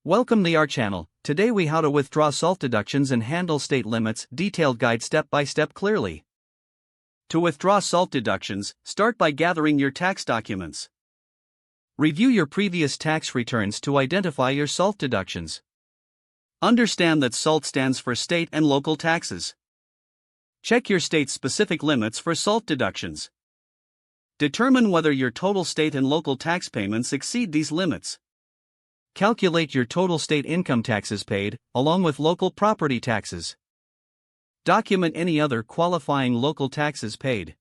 Welcome to our channel. Today we how to withdraw SALT deductions and handle state limits, detailed guide step by step clearly. To withdraw SALT deductions, start by gathering your tax documents. Review your previous tax returns to identify your SALT deductions. Understand that SALT stands for state and local taxes. Check your state's specific limits for SALT deductions. Determine whether your total state and local tax payments exceed these limits. Calculate your total state income taxes paid, along with local property taxes. Document any other qualifying local taxes paid.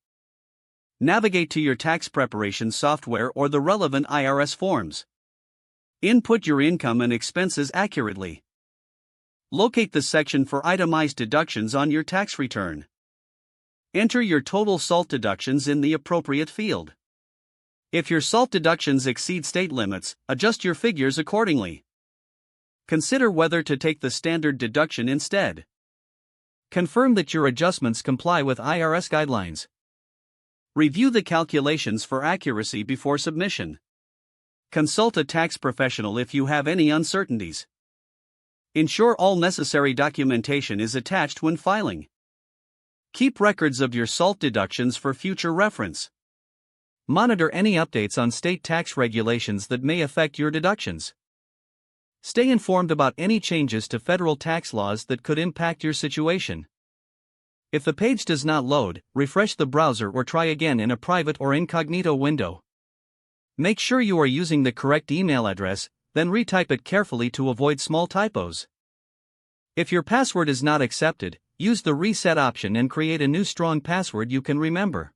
Navigate to your tax preparation software or the relevant IRS forms. Input your income and expenses accurately. Locate the section for itemized deductions on your tax return. Enter your total SALT deductions in the appropriate field. If your SALT deductions exceed state limits, adjust your figures accordingly. Consider whether to take the standard deduction instead. Confirm that your adjustments comply with IRS guidelines. Review the calculations for accuracy before submission. Consult a tax professional if you have any uncertainties. Ensure all necessary documentation is attached when filing. Keep records of your SALT deductions for future reference. Monitor any updates on state tax regulations that may affect your deductions. Stay informed about any changes to federal tax laws that could impact your situation. If the page does not load, refresh the browser or try again in a private or incognito window. Make sure you are using the correct email address, then retype it carefully to avoid small typos. If your password is not accepted, use the reset option and create a new strong password you can remember.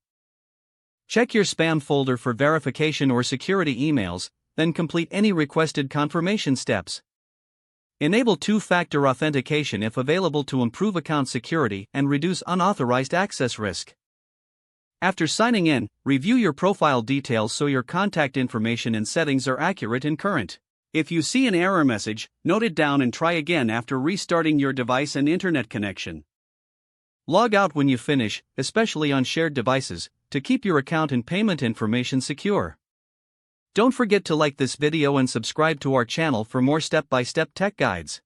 Check your spam folder for verification or security emails, then complete any requested confirmation steps. Enable two-factor authentication if available to improve account security and reduce unauthorized access risk. After signing in, review your profile details so your contact information and settings are accurate and current. If you see an error message, note it down and try again after restarting your device and internet connection. Log out when you finish, especially on shared devices, to keep your account and payment information secure. Don't forget to like this video and subscribe to our channel for more step-by-step tech guides.